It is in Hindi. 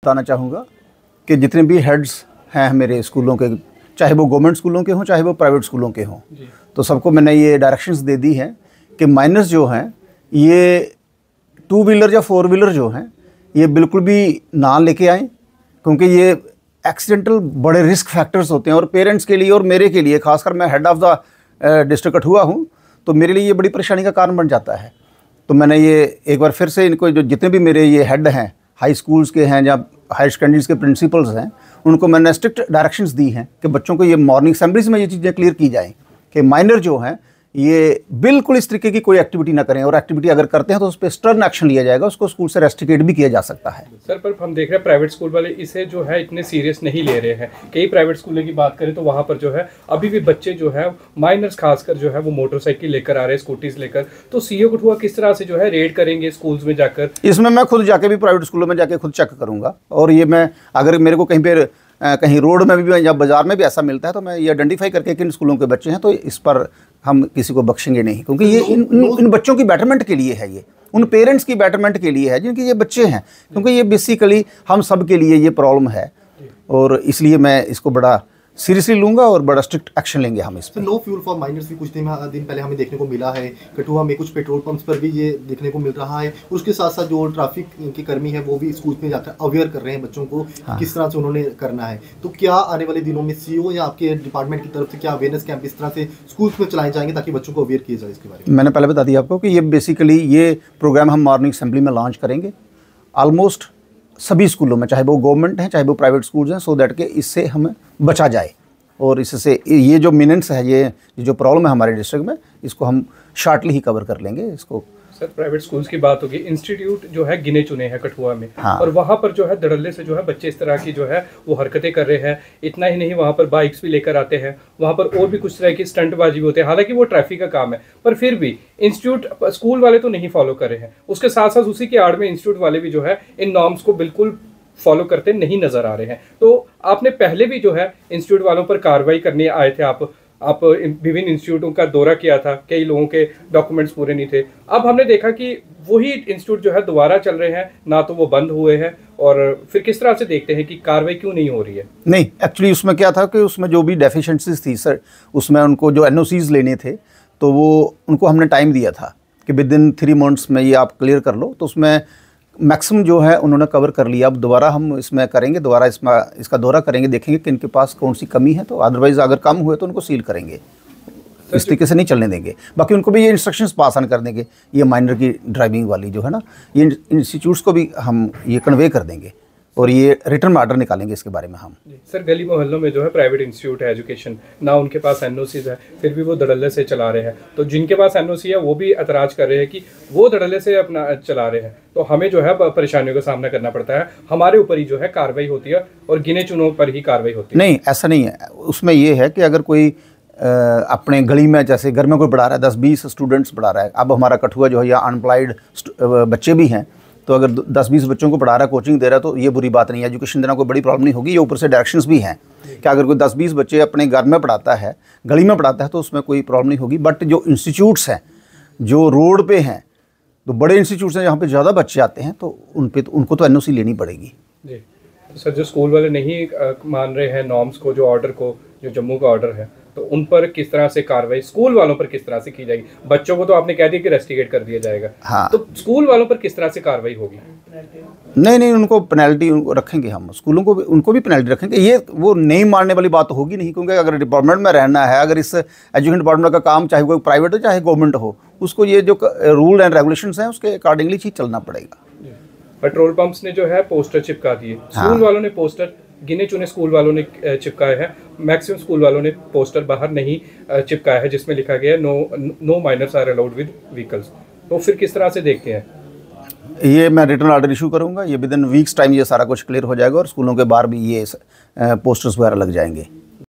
बताना चाहूँगा कि जितने भी हेड्स हैं मेरे स्कूलों के, चाहे वो गवर्नमेंट स्कूलों के हों चाहे वो प्राइवेट स्कूलों के हों, तो सबको मैंने ये डायरेक्शंस दे दी हैं कि माइनर्स जो हैं ये 2 व्हीलर या 4 व्हीलर जो हैं ये बिल्कुल भी ना लेके आएँ, क्योंकि ये एक्सीडेंटल बड़े रिस्क फैक्टर्स होते हैं और पेरेंट्स के लिए और मेरे के लिए, खासकर मैं head of the district Kathua हूँ, तो मेरे लिए ये बड़ी परेशानी का कारण बन जाता है। तो मैंने ये एक बार फिर से इनको, जो जितने भी मेरे ये हेड हैं हाई स्कूल्स के हैं या हायर सेकेंडरीज के प्रिंसिपल्स हैं, उनको मैंने स्ट्रिक्ट डायरेक्शंस दी हैं कि बच्चों को ये मॉर्निंग असेंबलीज में ये चीज़ें क्लियर की जाएँ कि माइनर जो हैं ये बिल्कुल इस तरीके की कोई एक्टिविटी ना करें, और एक्टिविटी अगर करते हैं तो उस पर स्टर्न एक्शन लिया जाएगा, उसको स्कूल से रेस्ट्रिकेट भी किया जा सकता है। सर, पर हम देख रहे हैं प्राइवेट स्कूल वाले इसे जो है इतने सीरियस नहीं ले रहे हैं। कई प्राइवेट स्कूलों की बात करें तो वहाँ पर जो है अभी भी बच्चे जो है माइनर्स खासकर जो है वो मोटरसाइकिल लेकर आ रहे हैं, स्कूटीज लेकर। तो सीईओ कठुआ किस तरह से जो है रेड करेंगे स्कूल्स में जाकर? इसमें मैं खुद जाके भी प्राइवेट स्कूलों में जाके खुद चेक करूँगा, और ये मैं अगर मेरे को कहीं पर कहीं रोड में भी या बाज़ार में भी ऐसा मिलता है तो मैं ये आइडेंटिफाई करके किन स्कूलों के बच्चे हैं, तो इस पर हम किसी को बख्शेंगे नहीं, क्योंकि ये इन बच्चों की बेटरमेंट के लिए है, ये उन पेरेंट्स की बेटरमेंट के लिए है जिनके ये बच्चे हैं, क्योंकि ये बेसिकली हम सब के लिए ये प्रॉब्लम है, और इसलिए मैं इसको बड़ा सीरियसली लूंगा और बड़ा स्ट्रिक्ट एक्शन लेंगे हम इस पर। नो फ्यूल फॉर माइनर्स भी कुछ दिन पहले हमें देखने को मिला है, कठुआ में कुछ पेट्रोल पंप्स पर भी ये देखने को मिल रहा है। उसके साथ साथ जो ट्रैफिक के कर्मी है वो भी स्कूल में जाकर अवेयर कर रहे हैं बच्चों को किस तरह से उन्होंने करना है। तो क्या आने वाले दिनों में सीईओ या आपके डिपार्टमेंट की तरफ से क्या अवेयरनेस कैंप इस तरह से स्कूल्स में चलाए जाएंगे ताकि बच्चों को अवेयर किया जाए इसके बारे में? मैंने पहले बता दिया आपको कि ये बेसिकली ये प्रोग्राम हम मॉर्निंग असेंबली में लॉन्च करेंगे ऑलमोस्ट सभी स्कूलों में, चाहे वो गवर्नमेंट हैं चाहे वो प्राइवेट स्कूल्स हैं, सो दैट के इससे हमें बचा जाए, और इससे ये जो मिनट्स है, ये जो प्रॉब्लम है हमारे डिस्ट्रिक्ट में, इसको हम शॉर्टली ही कवर कर लेंगे इसको। सर, प्राइवेट स्कूल्स की बात होगी, इंस्टीट्यूट जो है गिने चुने हैं कठुआ में, हाँ। और वहाँ पर जो है धड़ल्ले से जो है बच्चे इस तरह की जो है वो हरकतें कर रहे हैं। इतना ही नहीं, वहाँ पर बाइक्स भी लेकर आते हैं, वहाँ पर और भी कुछ तरह की स्टंटबाजी भी होते हैं। हालांकि वो ट्रैफिक का काम है, पर फिर भी इंस्टीट्यूट स्कूल वाले तो नहीं फॉलो कर रहे हैं। उसके साथ साथ उसी के आड़ में इंस्टीट्यूट वाले भी जो है इन नॉर्म्स को बिल्कुल फॉलो करते नहीं नजर आ रहे हैं। तो आपने पहले भी जो है इंस्टीट्यूट वालों पर कार्रवाई करने आए थे, आप विभिन्न इंस्टीट्यूटों का दौरा किया था, कई लोगों के डॉक्यूमेंट्स पूरे नहीं थे। अब हमने देखा कि वही इंस्टीट्यूट जो है दोबारा चल रहे हैं, ना तो वो बंद हुए हैं, और फिर किस तरह से देखते हैं कि कार्रवाई क्यों नहीं हो रही है? नहीं, एक्चुअली उसमें क्या था कि उसमें जो भी डेफिशिएंसीज थी सर, उसमें उनको जो एनओसीज लेने थे तो वो उनको हमने टाइम दिया था कि विद इन 3 मंथ्स में ये आप क्लियर कर लो, तो उसमें मैक्सिमम जो है उन्होंने कवर कर लिया। अब दोबारा हम इसमें करेंगे, दोबारा इसका दौरा करेंगे, देखेंगे कि इनके पास कौन सी कमी है, तो अदरवाइज़ अगर कम हुए तो उनको सील करेंगे, इस तरीके से नहीं चलने देंगे। बाकी उनको भी ये इंस्ट्रक्शंस पास ऑन कर देंगे, ये माइनर की ड्राइविंग वाली जो है ना, ये इंस्टीट्यूट्स को भी हम ये कन्वे कर देंगे, और ये रिटर्न ऑर्डर निकालेंगे इसके बारे में हम। सर, गली मोहल्लों में जो है प्राइवेट इंस्टीट्यूट है एजुकेशन, ना उनके पास एनओसीज है, फिर भी वो धड़ल्ले से चला रहे हैं। तो जिनके पास एनओसी है वो भी एतराज़ कर रहे हैं कि वो धड़ल्ले से अपना चला रहे हैं, तो हमें जो है परेशानियों का सामना करना पड़ता है। हमारे ऊपर ही जो है कार्रवाई होती है, और गिने चुनों पर ही कार्रवाई होती है। नहीं, ऐसा नहीं है। उसमें ये है कि अगर कोई अपने गली में, जैसे घर में कोई पढ़ा रहा है, 10-20 स्टूडेंट्स पढ़ा रहा है, अब हमारा कठुआ जो है या अनएम्प्लॉयड बच्चे भी हैं, तो अगर 10-20 बच्चों को पढ़ा रहा है, कोचिंग दे रहा है, तो ये बुरी बात नहीं है, एजुकेशन देना कोई बड़ी प्रॉब्लम नहीं होगी। ये ऊपर से डायरेक्शंस भी हैं कि अगर कोई 10-20 बच्चे अपने घर में पढ़ाता है, गली में पढ़ाता है, तो उसमें कोई प्रॉब्लम नहीं होगी। बट जो इंस्टीट्यूट्स हैं जो रोड पे हैं, तो बड़े इंस्टीट्यूट्स हैं जहाँ पे ज़्यादा बच्चे आते हैं, तो उनको तो एनओसी लेनी पड़ेगी जी। तो सर, जो स्कूल वाले नहीं मान रहे हैं नॉर्म्स को, जो ऑर्डर को, जो जम्मू का ऑर्डर है, तो उन पर किस तरह से कार्रवाई स्कूल वालों पर किस तरह से की जाएगी? बच्चों को तो आपने कह दिया कि रेस्टिकेट कर दिया जाएगा, हाँ, तो स्कूल वालों पर किस तरह से कार्रवाई होगी? नहीं, उनको पेनल्टी रखेंगे हम, स्कूलों को भी, उनको भी पेनल्टी रखेंगे। ये वो नहीं मानने वाली बात होगी नहीं, क्योंकि अगर डिपार्टमेंट में रहना है, अगर इस एजुकेशन डिपार्टमेंट का काम चाहे वो प्राइवेट हो चाहे गवर्नमेंट हो, उसको ये जो रूल एंड रेगुलेशंस हैं उसके अकॉर्डिंगली ही चलना पड़ेगा। पेट्रोल पंप्स ने जो है पोस्टर चिपका दिए, स्कूल वालों ने पोस्टर, गिने चुने स्कूल वालों ने चिपकाए हैं, मैक्सिमम स्कूल वालों ने पोस्टर बाहर नहीं चिपकाया है जिसमें लिखा गया है no minors are allowed with vehicles. तो फिर किस तरह से देखते हैं? ये मैं रिटर्न ऑर्डर इशू करूंगा, ये विद इन वीक्स टाइम ये सारा कुछ क्लियर हो जाएगा, और स्कूलों के बाहर भी ये पोस्टर्स वगैरह लग जाएंगे।